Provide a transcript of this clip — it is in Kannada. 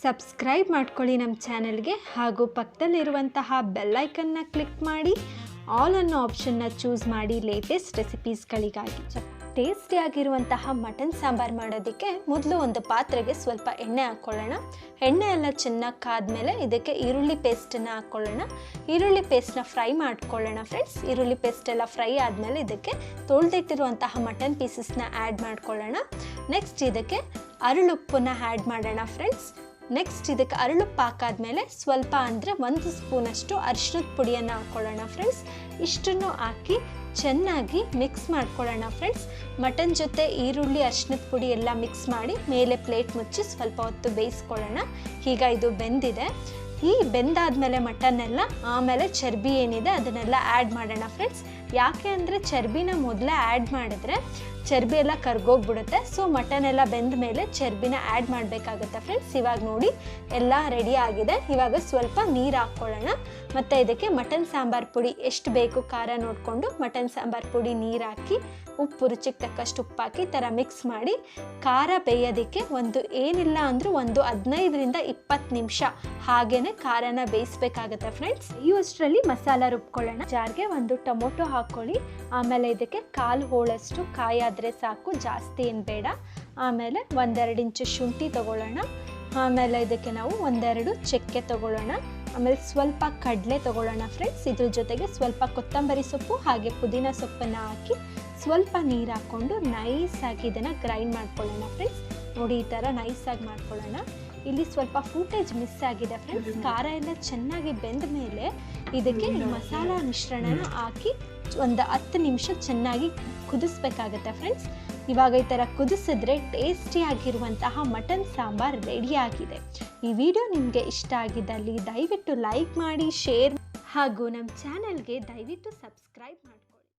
ಸಬ್ಸ್ಕ್ರೈಬ್ ಮಾಡ್ಕೊಳ್ಳಿ ನಮ್ಮ ಚಾನೆಲ್ಗೆ, ಹಾಗೂ ಪಕ್ಕದಲ್ಲಿರುವಂತಹ ಬೆಲ್ ಐಕನ್ನ ಕ್ಲಿಕ್ ಮಾಡಿ ಆಲ್ ಅನ್ನೋ ಆಪ್ಷನ್ನ ಚೂಸ್ ಮಾಡಿ ಲೇಟೆಸ್ಟ್ ರೆಸಿಪೀಸ್ಗಳಿಗಾಗಿ. ಟೇಸ್ಟಿಯಾಗಿರುವಂತಹ ಮಟನ್ ಸಾಂಬಾರು ಮಾಡೋದಕ್ಕೆ ಮೊದಲು ಒಂದು ಪಾತ್ರೆಗೆ ಸ್ವಲ್ಪ ಎಣ್ಣೆ ಹಾಕ್ಕೊಳ್ಳೋಣ. ಎಣ್ಣೆ ಎಲ್ಲ ಚೆನ್ನಾಗಿ ಕಾದ್ಮೇಲೆ ಇದಕ್ಕೆ ಈರುಳ್ಳಿ ಪೇಸ್ಟನ್ನು ಹಾಕ್ಕೊಳ್ಳೋಣ. ಈರುಳ್ಳಿ ಪೇಸ್ಟನ್ನ ಫ್ರೈ ಮಾಡ್ಕೊಳ್ಳೋಣ ಫ್ರೆಂಡ್ಸ್. ಈರುಳ್ಳಿ ಪೇಸ್ಟ್ ಎಲ್ಲ ಫ್ರೈ ಆದಮೇಲೆ ಇದಕ್ಕೆ ತೊಳೆದಿಟ್ಟಿರುವಂತಹ ಮಟನ್ ಪೀಸಸ್ನ ಆ್ಯಡ್ ಮಾಡ್ಕೊಳ್ಳೋಣ. ನೆಕ್ಸ್ಟ್ ಇದಕ್ಕೆ ಅರಳುಪ್ಪನ್ನ ಆ್ಯಡ್ ಮಾಡೋಣ ಫ್ರೆಂಡ್ಸ್. ನೆಕ್ಸ್ಟ್ ಇದಕ್ಕೆ ಅರಳುಪ್ಪು ಹಾಕಾದ್ಮೇಲೆ ಸ್ವಲ್ಪ ಅಂದರೆ 1 ಸ್ಪೂನಷ್ಟು ಅರಿಶಿಣದ ಪುಡಿಯನ್ನು ಹಾಕ್ಕೊಳ್ಳೋಣ ಫ್ರೆಂಡ್ಸ್. ಇಷ್ಟನ್ನು ಹಾಕಿ ಚೆನ್ನಾಗಿ ಮಿಕ್ಸ್ ಮಾಡ್ಕೊಳ್ಳೋಣ ಫ್ರೆಂಡ್ಸ್. ಮಟನ್ ಜೊತೆ ಈರುಳ್ಳಿ ಅರಿಶಿಣದ ಪುಡಿ ಎಲ್ಲ ಮಿಕ್ಸ್ ಮಾಡಿ ಮೇಲೆ ಪ್ಲೇಟ್ ಮುಚ್ಚಿ ಸ್ವಲ್ಪ ಹೊತ್ತು ಬೇಯಿಸ್ಕೊಳ್ಳೋಣ. ಈಗ ಇದು ಬೆಂದಿದೆ. ಈ ಬೆಂದಾದ್ಮೇಲೆ ಮಟನ್ ಎಲ್ಲ ಆಮೇಲೆ ಚರ್ಬಿ ಏನಿದೆ ಅದನ್ನೆಲ್ಲ ಆ್ಯಡ್ ಮಾಡೋಣ ಫ್ರೆಂಡ್ಸ್. ಯಾಕೆ ಅಂದರೆ ಚರ್ಬಿನ ಮೊದಲೇ ಆ್ಯಡ್ ಮಾಡಿದ್ರೆ ಚರ್ಬಿ ಎಲ್ಲ ಕರ್ಗೋಗ್ಬಿಡುತ್ತೆ. ಸೊ ಮಟನ್ ಎಲ್ಲ ಬೆಂದ ಮೇಲೆ ಚರ್ಬಿನ ಆ್ಯಡ್ ಮಾಡಬೇಕಾಗುತ್ತೆ ಫ್ರೆಂಡ್ಸ್. ಇವಾಗ ನೋಡಿ ಎಲ್ಲ ರೆಡಿ ಆಗಿದೆ. ಇವಾಗ ಸ್ವಲ್ಪ ನೀರು ಹಾಕ್ಕೊಳ್ಳೋಣ. ಮತ್ತು ಇದಕ್ಕೆ ಮಟನ್ ಸಾಂಬಾರು ಪುಡಿ ಎಷ್ಟು ಬೇಕು ಖಾರ ನೋಡಿಕೊಂಡು ಮಟನ್ ಸಾಂಬಾರು ಪುಡಿ ನೀರು ಹಾಕಿ ಉಪ್ಪು ರುಚಿಗೆ ತಕ್ಕಷ್ಟು ಉಪ್ಪು ಹಾಕಿ ಈ ಥರ ಮಿಕ್ಸ್ ಮಾಡಿ ಖಾರ ಬೇಯೋದಕ್ಕೆ ಏನಿಲ್ಲ ಅಂದರೂ 15ರಿಂದ 20 ನಿಮಿಷ ಹಾಗೇ ಖಾರನ ಬೇಯಿಸ್ಬೇಕಾಗತ್ತೆ ಫ್ರೆಂಡ್ಸ್. ಈ ಅಷ್ಟರಲ್ಲಿ ಮಸಾಲ ರುಬ್ಕೊಳ್ಳೋಣ. ಜಾರ್ಗೆ 1 ಟೊಮೊಟೊ ಹಾಕ್ಕೊಳ್ಳಿ. ಆಮೇಲೆ ಇದಕ್ಕೆ 1/4 ಹೋಳಷ್ಟು ಕಾಯಿ ಆದರೆ ಸಾಕು, ಜಾಸ್ತಿ ಏನು ಬೇಡ. ಆಮೇಲೆ 1-2 ಇಂಚು ಶುಂಠಿ ತೊಗೊಳ್ಳೋಣ. ಆಮೇಲೆ ಇದಕ್ಕೆ ನಾವು 1-2 ಚಕ್ಕೆ ತೊಗೊಳ್ಳೋಣ. ಆಮೇಲೆ ಸ್ವಲ್ಪ ಕಡಲೆ ತೊಗೊಳ್ಳೋಣ ಫ್ರೆಂಡ್ಸ್. ಇದ್ರ ಜೊತೆಗೆ ಸ್ವಲ್ಪ ಕೊತ್ತಂಬರಿ ಸೊಪ್ಪು ಹಾಗೆ ಪುದೀನ ಸೊಪ್ಪನ್ನು ಹಾಕಿ ಸ್ವಲ್ಪ ನೀರು ಹಾಕ್ಕೊಂಡು ನೈಸಾಗಿ ಇದನ್ನು ಗ್ರೈಂಡ್ ಮಾಡ್ಕೊಳ್ಳೋಣ ಫ್ರೆಂಡ್ಸ್. ನೋಡಿ ಈ ಥರ ನೈಸಾಗಿ ಮಾಡ್ಕೊಳ್ಳೋಣ. ಇಲ್ಲಿ ಸ್ವಲ್ಪ ಫೂಟೇಜ್ ಮಿಸ್ ಆಗಿದೆ ಫ್ರೆಂಡ್ಸ್. ಖಾರ ಎಲ್ಲ ಚೆನ್ನಾಗಿ ಬೆಂದ ಮೇಲೆ ಇದಕ್ಕೆ ಈ ಮಸಾಲ ಮಿಶ್ರಣನ ಹಾಕಿ 10 ನಿಮಿಷ ಚೆನ್ನಾಗಿ ಕುದಿಸ್ಬೇಕಾಗತ್ತೆ ಫ್ರೆಂಡ್ಸ್. ಇವಾಗ ಈ ಥರ ಕುದಿಸಿದ್ರೆ ಟೇಸ್ಟಿಯಾಗಿರುವಂತಹ ಮಟನ್ ಸಾಂಬಾರ್ ರೆಡಿಯಾಗಿದೆ. ಈ ವಿಡಿಯೋ ನಿಮಗೆ ಇಷ್ಟ ಆಗಿದ್ದಲ್ಲಿ ದಯವಿಟ್ಟು ಲೈಕ್ ಮಾಡಿ, ಶೇರ್ ಹಾಗೂ ನಮ್ಮ ಚಾನಲ್ಗೆ ದಯವಿಟ್ಟು ಸಬ್ಸ್ಕ್ರೈಬ್ ಮಾಡ್ಕೊಳ್ಳಿ.